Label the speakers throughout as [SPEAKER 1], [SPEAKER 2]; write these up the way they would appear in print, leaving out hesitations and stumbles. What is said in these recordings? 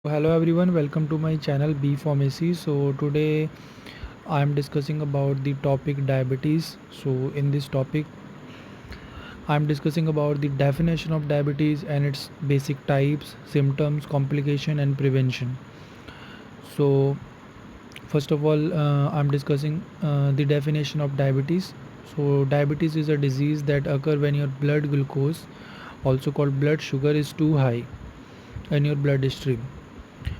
[SPEAKER 1] Hello everyone, welcome to my channel B Pharmacy. So today I am discussing about the topic diabetes. So in this topic I am discussing about the definition of diabetes and its basic types, symptoms, complication and prevention. So first of all I am discussing the definition of diabetes. So diabetes is a disease that occur when your blood glucose, also called blood sugar, is too high in your bloodstream.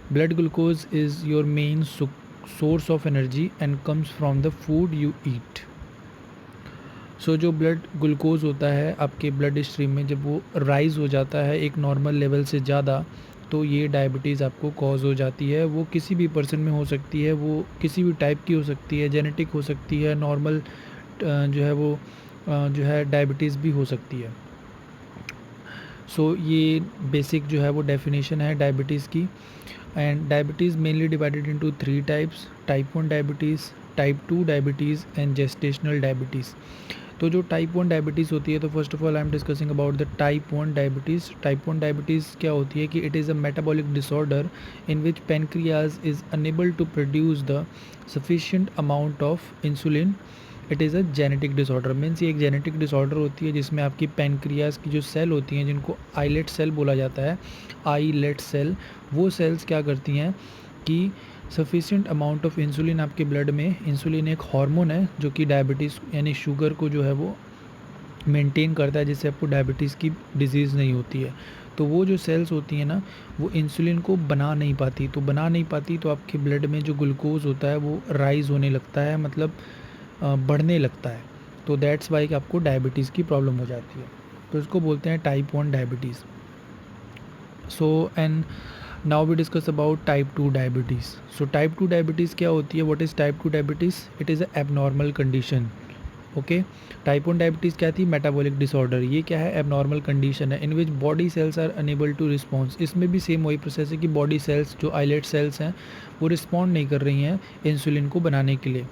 [SPEAKER 1] Blood glucose is your main source of energy and comes from the food you eat. सो जो blood glucose होता है आपके blood stream में, जब वो rise हो जाता है एक नॉर्मल लेवल से ज़्यादा, तो ये डायबिटीज़ आपको कॉज हो जाती है। वो किसी भी पर्सन में हो सकती है, वो किसी भी टाइप की हो सकती है, जेनेटिक हो सकती है, नॉर्मल जो है वो जो है डायबिटीज़ भी हो सकती है। सो ये बेसिक जो है वो डेफिनेशन है डायबिटीज़ की। And diabetes mainly divided into 3 types: type 1 diabetes, type 2 diabetes and gestational diabetes. तो जो टाइप 1 डायबिटीज़ होती है, तो first of all I am discussing about the type 1 diabetes. Type 1 diabetes क्या होती है कि it is a metabolic disorder in which pancreas is unable to produce the sufficient amount of insulin. It is a genetic disorder, means ये एक genetic disorder होती है जिसमें आपकी पेनक्रियाज की जो सेल होती हैं, जिनको आईलेट सेल बोला जाता है, आईलेट सेल, वो सेल्स क्या करती हैं कि सफिशिएंट अमाउंट ऑफ इंसुलिन आपके ब्लड में, इंसुलिन एक हार्मोन है जो कि डायबिटीज़ यानी शुगर को जो है वो मेंटेन करता है, जिससे आपको डायबिटीज़ की डिज़ीज़ नहीं होती है। तो वो जो सेल्स होती हैं ना, वो इंसुलिन को बना नहीं पाती, तो आपके ब्लड में जो ग्लूकोज़ होता है वो राइज़ होने लगता है, मतलब बढ़ने लगता है। तो दैट्स वाई कि आपको डायबिटीज़ की प्रॉब्लम हो जाती है। तो इसको बोलते हैं type 1 diabetes. So and now we discuss about type 2 diabetes. So type 2 diabetes क्या होती है? What is type 2 diabetes? It is a abnormal condition. Okay, type 1 diabetes क्या थी? Metabolic disorder. ये क्या है? एबनॉर्मल कंडीशन है in which body cells are unable to response. इसमें भी सेम वही प्रोसेस है कि बॉडी सेल्स, जो आइलेट सेल्स हैं, वो रिस्पॉन्ड नहीं कर रही हैं इंसुलिन को बनाने के लिए।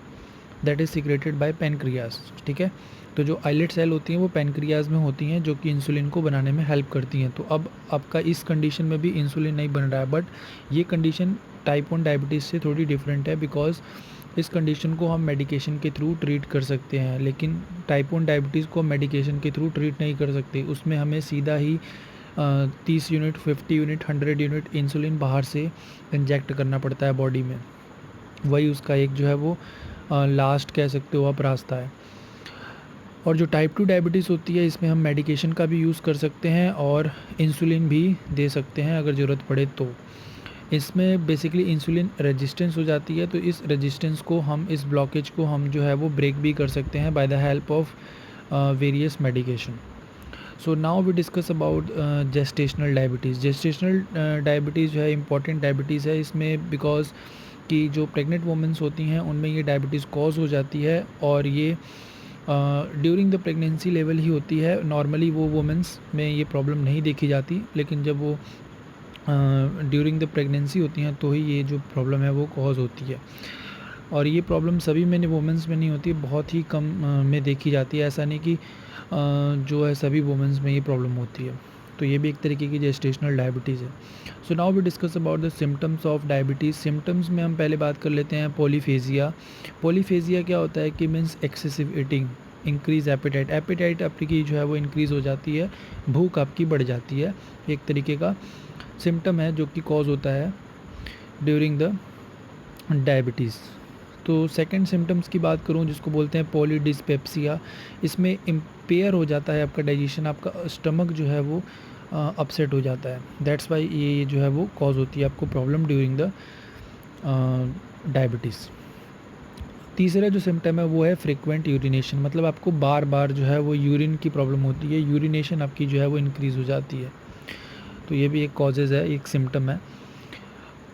[SPEAKER 1] That is secreted by pancreas. ठीक है, तो जो आइलेट सेल होती हैं वो पेनक्रियाज में होती हैं, जो कि इंसुलिन को बनाने में हेल्प करती हैं। तो अब आपका इस कंडीशन में भी इंसुलिन नहीं बन रहा है, बट ये कंडीशन टाइप 1 डायबिटीज़ से थोड़ी डिफरेंट है, बिकॉज इस कंडीशन को हम मेडिकेशन के थ्रू ट्रीट कर सकते हैं। लेकिन टाइप 1 डायबिटीज़ को मेडिकेशन के थ्रू ट्रीट नहीं कर सकते, उसमें हमें सीधा ही 30 यूनिट, 50 यूनिट, 100 यूनिट इंसुलिन बाहर से इंजेक्ट करना पड़ता है बॉडी में। वही उसका एक जो है वो लास्ट कह सकते हो आप रास्ता है। और जो टाइप 2 डायबिटीज़ होती है, इसमें हम मेडिकेशन का भी यूज़ कर सकते हैं और इंसुलिन भी दे सकते हैं अगर ज़रूरत पड़े तो। इसमें बेसिकली इंसुलिन रेजिस्टेंस हो जाती है, तो इस रेजिस्टेंस को हम, इस ब्लॉकेज को हम जो है वो ब्रेक भी कर सकते हैं by the help of various medication. So now we discuss about gestational diabetes. Gestational diabetes जो है इंपॉर्टेंट डायबिटीज़ है इसमें, बिकॉज कि जो प्रेग्नेंट वुमेंस होती हैं उनमें ये डायबिटीज़ कॉज हो जाती है, और ये ड्यूरिंग द प्रेगनेंसी लेवल ही होती है। नॉर्मली वो वुमेंस में ये प्रॉब्लम नहीं देखी जाती, लेकिन जब वो ड्यूरिंग द प्रेगनेंसी होती हैं तो ही ये जो प्रॉब्लम है वो कॉज होती है। और ये प्रॉब्लम सभी में वुमेंस में नहीं होती, बहुत ही कम में देखी जाती है। ऐसा नहीं कि जो है सभी वुमेंस में ये प्रॉब्लम होती है। तो ये भी एक तरीके की जेस्टेशनल डायबिटीज़ है। So now we discuss about the symptoms of diabetes. Symptoms में हम पहले बात कर लेते हैं पॉलीफेजिया। पॉलीफेजिया क्या होता है कि means excessive eating, increase appetite. Appetite आपकी जो है वो इंक्रीज़ हो जाती है, भूख आपकी बढ़ जाती है। एक तरीके का सिम्टम है जो कि कॉज होता है ड्यूरिंग द डायबिटीज़। तो सेकंड सिम्टम्स की बात करूं, जिसको बोलते हैं पॉलीडिस्पेप्सिया। इसमें इम्पेयर हो जाता है आपका डाइजेशन, आपका स्टमक जो है वो अपसेट हो जाता है। दैट्स वाई ये जो है वो कॉज होती है आपको प्रॉब्लम ड्यूरिंग द डायबिटीज़। तीसरा जो सिम्टम है वो है फ्रीक्वेंट यूरिनेशन, मतलब आपको बार बार जो है वो यूरिन की प्रॉब्लम होती है, यूरिनेशन आपकी जो है वो इंक्रीज़ हो जाती है। तो ये भी एक कॉजेज़ है, एक सिम्टम है।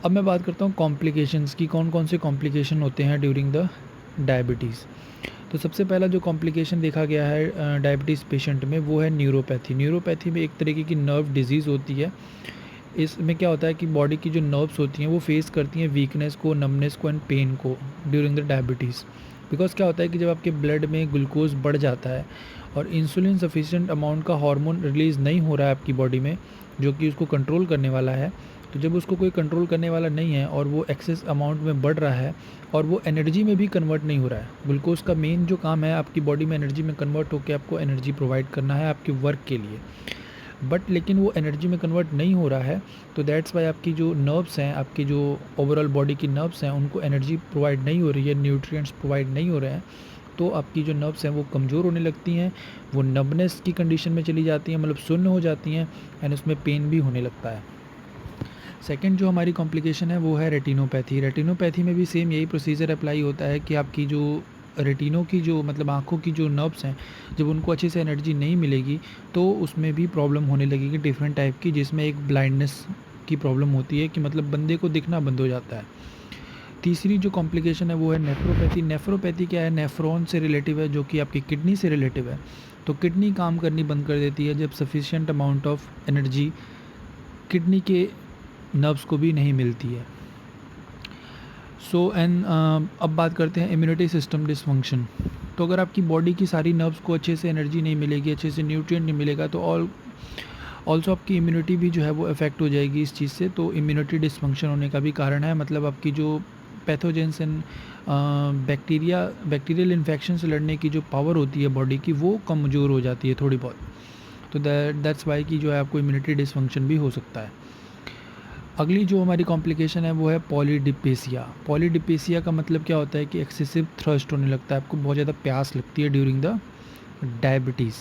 [SPEAKER 1] अब मैं बात करता हूँ कॉम्प्लिकेशंस की, कौन कौन से कॉम्प्लिकेशन होते हैं ड्यूरिंग द डायबिटीज़। तो सबसे पहला जो कॉम्प्लिकेशन देखा गया है डायबिटीज़ पेशेंट में, वो है न्यूरोपैथी। न्यूरोपैथी में एक तरीके की नर्व डिजीज़ होती है। इसमें क्या होता है कि बॉडी की जो नर्व्स होती हैं वो फेस करती हैं वीकनेस को, नमनेस को एंड पेन को ड्यूरिंग द डायबिटीज़। बिकॉज क्या होता है कि जब आपके ब्लड में ग्लूकोज बढ़ जाता है और इंसुलिन सफिशिएंट अमाउंट का हार्मोन रिलीज़ नहीं हो रहा है आपकी बॉडी में, जो कि उसको कंट्रोल करने वाला है, तो जब उसको कोई कंट्रोल करने वाला नहीं है और वो एक्सेस अमाउंट में बढ़ रहा है और वो एनर्जी में भी कन्वर्ट नहीं हो रहा है, ग्लूकोज का मेन जो काम है आपकी बॉडी में एनर्जी में कन्वर्ट होकर आपको एनर्जी प्रोवाइड करना है आपके वर्क के लिए, बट लेकिन वो एनर्जी में कन्वर्ट नहीं हो रहा है, तो दैट्स वाई आपकी जो नर्व्स हैं, आपकी जो ओवरऑल बॉडी की नर्व्स हैं, उनको एनर्जी प्रोवाइड नहीं हो रही है, न्यूट्रिएंट्स प्रोवाइड नहीं हो रहे हैं, तो आपकी जो नर्व्स हैं वो कमज़ोर होने लगती हैं, वो नबनेस की कंडीशन में चली जाती हैं, मतलब सुन्न हो जाती हैं, एंड उसमें पेन भी होने लगता है। सेकंड जो हमारी कॉम्प्लिकेशन है वो है रेटिनोपैथी। रेटिनोपैथी में भी सेम यही प्रोसीजर अप्लाई होता है कि आपकी जो रेटिनो की जो मतलब आँखों की जो नर्व्स हैं, जब उनको अच्छे से एनर्जी नहीं मिलेगी तो उसमें भी प्रॉब्लम होने लगेगी डिफरेंट टाइप की, जिसमें एक ब्लाइंडनेस की प्रॉब्लम होती है कि मतलब बंदे को दिखना बंद हो जाता है। तीसरी जो कॉम्प्लिकेशन है वो है नेफ्रोपैथी। नेफ्रोपैथी क्या है? नेफ्रॉन से रिलेटिव है, जो कि आपकी किडनी से रिलेटिव है। तो किडनी काम करनी बंद कर देती है जब sufficient amount of energy kidney के नर्व्स को भी नहीं मिलती है। अब बात करते हैं इम्यूनिटी सिस्टम डिसफंक्शन। तो अगर आपकी बॉडी की सारी नर्व्स को अच्छे से एनर्जी नहीं मिलेगी, अच्छे से न्यूट्रिएंट नहीं मिलेगा, तो ऑल्सो आपकी इम्यूनिटी भी जो है वो अफेक्ट हो जाएगी इस चीज़ से। तो इम्यूनिटी डिसफंक्शन होने का भी कारण है, मतलब आपकी जो पैथोजेंस एंड बैक्टीरियल इन्फेक्शन से लड़ने की जो पावर होती है बॉडी की, वो कमज़ोर हो जाती है थोड़ी बहुत। तो दैट्स वाई कि जो है आपको इम्यूनिटी डिसफंक्शन भी हो सकता है। अगली जो हमारी कॉम्प्लिकेशन है वो है पॉलीडिपेसिया। पॉलीडिपेसिया का मतलब क्या होता है कि एक्सेसिव थ्रस्ट होने लगता है, आपको बहुत ज़्यादा प्यास लगती है ड्यूरिंग द डायबिटीज़।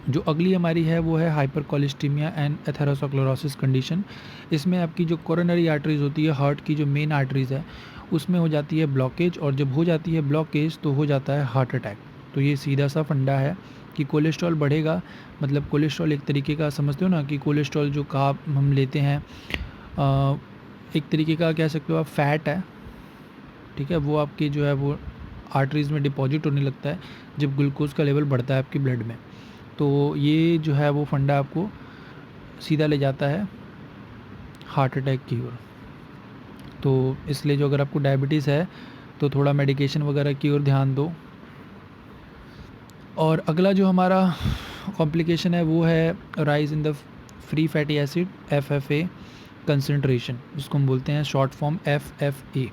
[SPEAKER 1] जो अगली हमारी है वो है हाइपरकोलेस्टीमिया एंड एथेरोस्क्लेरोसिस कंडीशन। इसमें आपकी जो कोरोनरी आर्टरीज होती है, हार्ट की जो मेन आर्टरीज है, उसमें हो जाती है ब्लॉकेज, और जब हो जाती है ब्लॉकेज तो हो जाता है हार्ट अटैक। तो ये सीधा सा फंडा है कि कोलेस्ट्रॉल बढ़ेगा, मतलब कोलेस्ट्रॉल एक तरीके का समझते हो ना कि कोलेस्ट्रॉल जो कार्ब हम लेते हैं, एक तरीके का कह सकते हो आप फैट है, ठीक है, वो आपकी जो है वो आर्टरीज़ में डिपॉजिट होने लगता है जब ग्लूकोज का लेवल बढ़ता है आपकी ब्लड में। तो ये जो है वो फंडा आपको सीधा ले जाता है हार्ट अटैक की ओर। तो इसलिए जो अगर आपको डायबिटीज़ है तो थोड़ा मेडिकेशन वगैरह की ओर ध्यान दो। और अगला जो हमारा कॉम्प्लिकेशन है वो है rise in the free fatty acid FFA concentration, जिसको हम बोलते हैं short form FFA,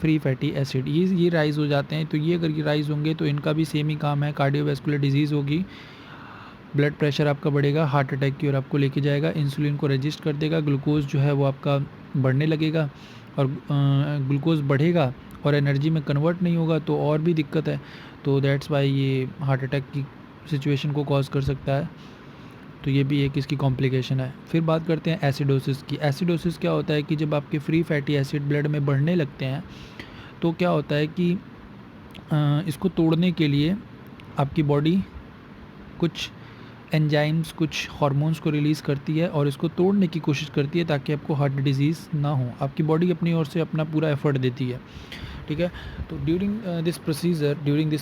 [SPEAKER 1] free fatty acid. ये राइज़ हो जाते हैं। तो ये अगर ये राइज़ होंगे तो इनका भी सेम ही काम है, कार्डियोवैस्कुलर डिजीज़ होगी, ब्लड प्रेशर आपका बढ़ेगा, हार्ट अटैक की ओर आपको लेके जाएगा, इंसुलिन को रजिस्ट कर देगा, ग्लूकोज जो है वो आपका बढ़ने लगेगा, और ग्लूकोज बढ़ेगा और एनर्जी में कन्वर्ट नहीं होगा तो और भी दिक्कत है। तो दैट्स वाई ये हार्ट अटैक की सिचुएशन को कॉज कर सकता है। तो ये भी एक इसकी कॉम्प्लिकेशन है। फिर बात करते हैं एसिडोसिस की। एसिडोसिस क्या होता है कि जब आपके फ्री फैटी एसिड ब्लड में बढ़ने लगते हैं तो क्या होता है कि इसको तोड़ने के लिए आपकी बॉडी कुछ एंजाइम्स, कुछ हार्मोन्स को रिलीज़ करती है और इसको तोड़ने की कोशिश करती है ताकि आपको हार्ट डिजीज़ ना हो। आपकी बॉडी अपनी ओर से अपना पूरा एफर्ट देती है, ठीक है। तो ड्यूरिंग दिस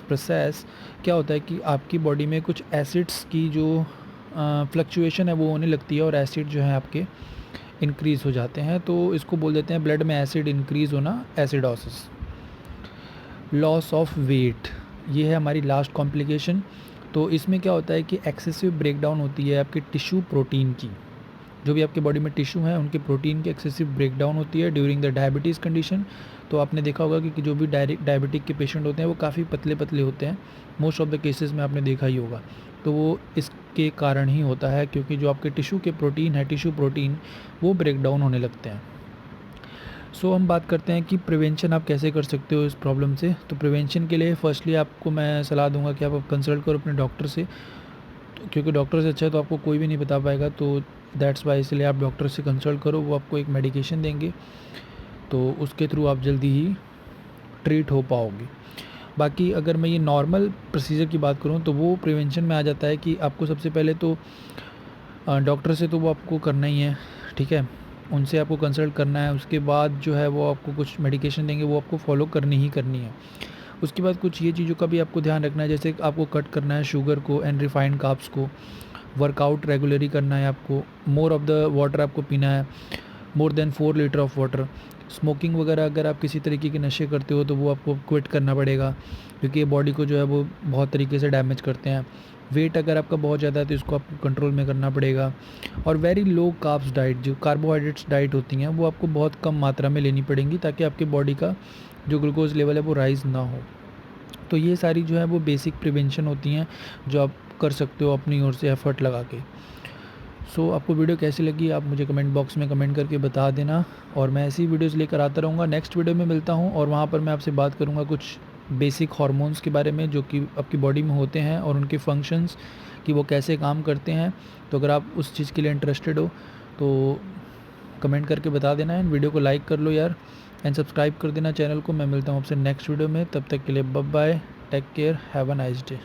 [SPEAKER 1] प्रोसेस क्या होता है कि आपकी बॉडी में कुछ एसिड्स की जो फ्लक्चुएशन है वो होने लगती है और एसिड जो है आपके इंक्रीज़ हो जाते हैं। तो इसको बोल देते हैं ब्लड में एसिड इंक्रीज़ होना, एसिडोसिस। लॉस ऑफ वेट, ये है हमारी लास्ट कॉम्प्लिकेशन। तो इसमें क्या होता है कि एक्सेसिव ब्रेकडाउन होती है आपके टिश्यू प्रोटीन की। जो भी आपके बॉडी में टिश्यू हैं उनके प्रोटीन की एक्सेसिव ब्रेकडाउन होती है ड्यूरिंग द डायबिटीज़ कंडीशन। तो आपने देखा होगा कि जो भी डायबिटिक के पेशेंट होते हैं वो काफ़ी पतले पतले होते हैं, मोस्ट ऑफ द केसेस में आपने देखा ही होगा। तो वो इसके कारण ही होता है क्योंकि जो आपके टिश्यू के प्रोटीन है, टिश्यू प्रोटीन, वो ब्रेकडाउन होने लगते हैं। सो हम बात करते हैं कि प्रिवेंशन आप कैसे कर सकते हो इस प्रॉब्लम से। तो प्रिवेंशन के लिए फर्स्टली आपको मैं सलाह दूंगा कि आप कंसल्ट करो अपने डॉक्टर से, तो क्योंकि डॉक्टर से अच्छा है तो आपको कोई भी नहीं बता पाएगा। तो दैट्स वाई इसलिए आप डॉक्टर से कंसल्ट करो, वो आपको एक मेडिकेशन देंगे तो उसके थ्रू आप जल्दी ही ट्रीट हो पाओगे। बाकी अगर मैं ये नॉर्मल प्रोसीजर की बात करूँ तो वो प्रिवेंशन में आ जाता है कि आपको सबसे पहले तो डॉक्टर से तो वो आपको करना ही है, ठीक है, उनसे आपको कंसल्ट करना है। उसके बाद जो है वो आपको कुछ मेडिकेशन देंगे, वो आपको फॉलो करनी ही करनी है। उसके बाद कुछ ये चीज़ों का भी आपको ध्यान रखना है, जैसे आपको कट करना है शुगर को एंड रिफाइंड कार्ब्स को, वर्कआउट रेगुलरली करना है आपको, मोर ऑफ़ द वाटर आपको पीना है, more than 4 litre of water. Smoking वगैरह अगर आप किसी तरीके के नशे करते हो तो वो आपको क्विट करना पड़ेगा क्योंकि ये बॉडी को जो है वो बहुत तरीके से डैमेज करते हैं। वेट अगर आपका बहुत ज़्यादा है तो इसको आपको कंट्रोल में करना पड़ेगा। और वेरी लो कार्ब्स डाइट, जो कार्बोहाइड्रेट्स डाइट होती हैं वो आपको बहुत कम मात्रा में लेनी पड़ेंगी ताकि आपकी बॉडी का जो ग्लूकोज़ लेवल है वो राइज़ ना हो। तो ये सारी जो है वो बेसिक प्रिवेंशन होती हैं जो आप कर सकते हो अपनी ओर से एफ़र्ट लगा के। सो आपको वीडियो कैसी लगी आप मुझे कमेंट बॉक्स में कमेंट करके बता देना, और मैं ऐसी वीडियोज़ लेकर आता रहूँगा। नेक्स्ट वीडियो में मिलता हूँ और वहाँ पर मैं आपसे बात करूँगा कुछ बेसिक हार्मोन्स के बारे में जो कि आपकी बॉडी में होते हैं और उनके फंक्शंस कि वो कैसे काम करते हैं। तो अगर आप उस चीज़ के लिए इंटरेस्टेड हो तो कमेंट करके बता देना एंड वीडियो को लाइक कर लो यार, एंड सब्सक्राइब कर देना चैनल को। मैं मिलता हूँ आपसे नेक्स्ट वीडियो में, तब तक के लिए bye bye, take care, have a nice day.